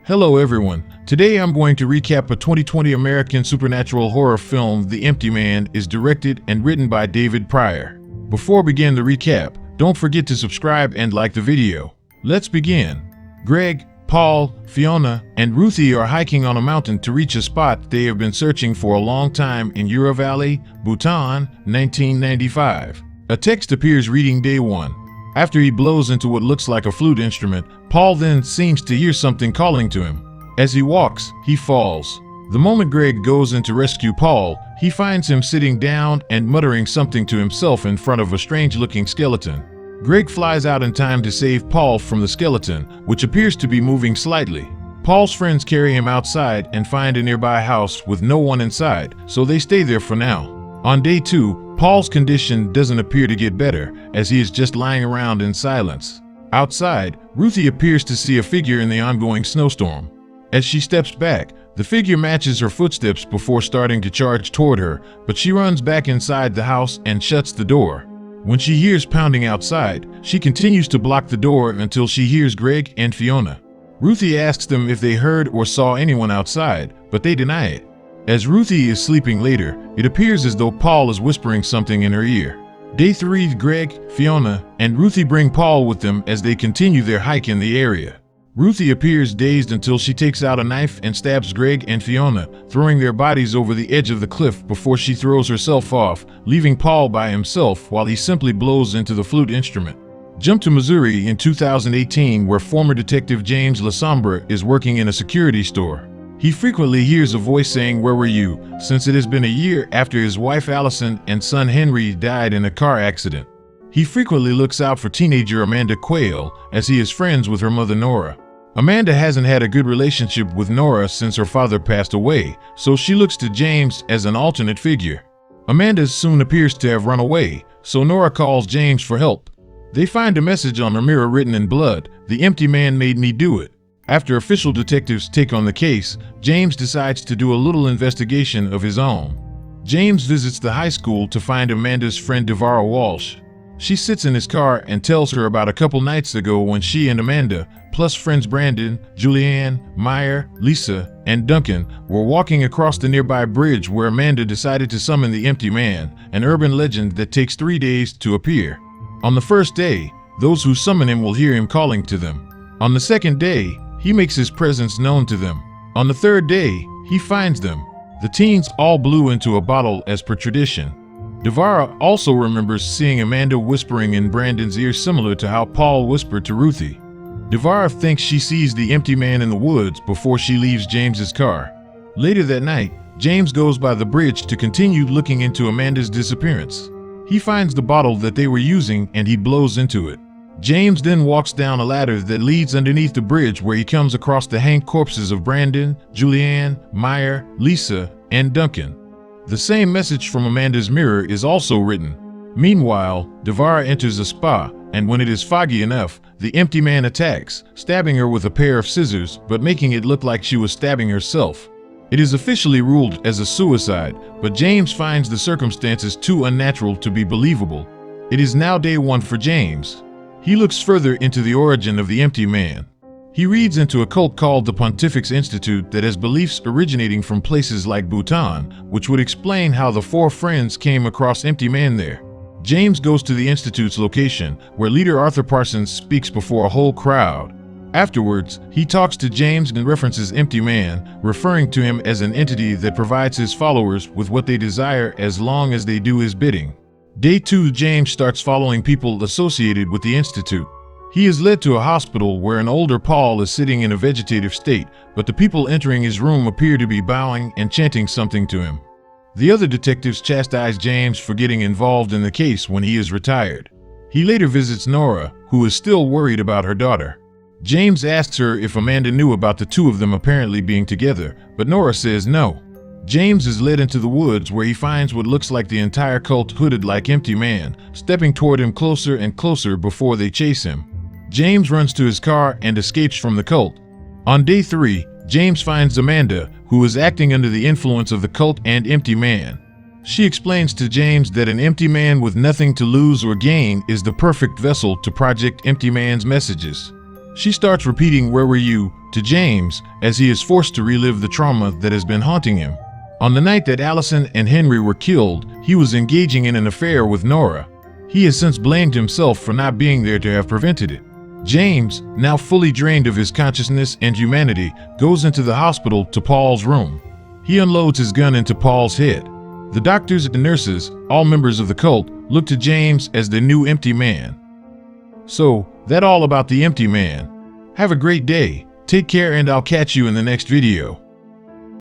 Hello everyone, today I'm going to recap a 2020 American supernatural horror film. The Empty Man is directed and written by David Pryor. Before we begin the recap, don't forget to subscribe and like the video. Let's begin. Greg, Paul, Fiona, and Ruthie are hiking on a mountain to reach a spot they have been searching for a long time in Ura Valley, Bhutan, 1995. A text appears reading Day 1. After he blows into what looks like a flute instrument, Paul then seems to hear something calling to him. As he walks, he falls. The moment Greg goes in to rescue Paul, he finds him sitting down and muttering something to himself in front of a strange-looking skeleton. Greg flies out in time to save Paul from the skeleton, which appears to be moving slightly. Paul's friends carry him outside and find a nearby house with no one inside, so they stay there for now. On Day 2, Paul's condition doesn't appear to get better, as he is just lying around in silence. Outside, Ruthie appears to see a figure in the ongoing snowstorm. As she steps back, the figure matches her footsteps before starting to charge toward her, but she runs back inside the house and shuts the door. When she hears pounding outside, she continues to block the door until she hears Greg and Fiona. Ruthie asks them if they heard or saw anyone outside, but they deny it. As Ruthie is sleeping later, it appears as though Paul is whispering something in her ear. Day 3, Greg, Fiona, and Ruthie bring Paul with them as they continue their hike in the area. Ruthie appears dazed until she takes out a knife and stabs Greg and Fiona, throwing their bodies over the edge of the cliff before she throws herself off, leaving Paul by himself while he simply blows into the flute instrument. Jump to Missouri in 2018, where former detective James Lasombra is working in a security store. He frequently hears a voice saying, "Where were you?" since it has been a year after his wife Allison and son Henry died in a car accident. He frequently looks out for teenager Amanda Quayle, as he is friends with her mother Nora. Amanda hasn't had a good relationship with Nora since her father passed away, so she looks to James as an alternate figure. Amanda soon appears to have run away, so Nora calls James for help. They find a message on her mirror written in blood, "The empty man made me do it." After official detectives take on the case, James decides to do a little investigation of his own. James visits the high school to find Amanda's friend Devara Walsh. She sits in his car and tells her about a couple nights ago when she and Amanda, plus friends Brandon, Julianne, Meyer, Lisa, and Duncan, were walking across the nearby bridge where Amanda decided to summon the Empty Man, an urban legend that takes 3 days to appear. On the first day, those who summon him will hear him calling to them. On the second day, he makes his presence known to them. On the third day, he finds them. The teens all blew into a bottle as per tradition. Devara also remembers seeing Amanda whispering in Brandon's ear, similar to how Paul whispered to Ruthie. Devara thinks she sees the empty man in the woods before she leaves James's car. Later that night, James goes by the bridge to continue looking into Amanda's disappearance. He finds the bottle that they were using and he blows into it. James then walks down a ladder that leads underneath the bridge, where he comes across the hanged corpses of Brandon, Julianne, Meyer, Lisa, and Duncan. The same message from Amanda's mirror is also written. Meanwhile, Devara enters a spa, and when it is foggy enough, the empty man attacks, stabbing her with a pair of scissors, but making it look like she was stabbing herself. It is officially ruled as a suicide, but James finds the circumstances too unnatural to be believable. It is now Day 1 for James. He looks further into the origin of the Empty Man. He reads into a cult called the Pontifex Institute that has beliefs originating from places like Bhutan, which would explain how the 4 friends came across Empty Man there. James goes to the Institute's location, where leader Arthur Parsons speaks before a whole crowd. Afterwards, he talks to James and references Empty Man, referring to him as an entity that provides his followers with what they desire as long as they do his bidding. Day 2, James starts following people associated with the Institute. He is led to a hospital where an older Paul is sitting in a vegetative state, but the people entering his room appear to be bowing and chanting something to him. The other detectives chastise James for getting involved in the case when he is retired. He later visits Nora, who is still worried about her daughter. James asks her if Amanda knew about the two of them apparently being together, but Nora says no. James is led into the woods, where he finds what looks like the entire cult hooded like Empty Man, stepping toward him closer and closer before they chase him. James runs to his car and escapes from the cult. On Day 3, James finds Amanda, who is acting under the influence of the cult and Empty Man. She explains to James that an empty man with nothing to lose or gain is the perfect vessel to project Empty Man's messages. She starts repeating "Where were you?" to James as he is forced to relive the trauma that has been haunting him. On the night that Allison and Henry were killed, he was engaging in an affair with Nora. He has since blamed himself for not being there to have prevented it. James, now fully drained of his consciousness and humanity, goes into the hospital to Paul's room. He unloads his gun into Paul's head. The doctors and nurses, all members of the cult, look to James as the new empty man. So, that's all about the empty man. Have a great day, take care, and I'll catch you in the next video.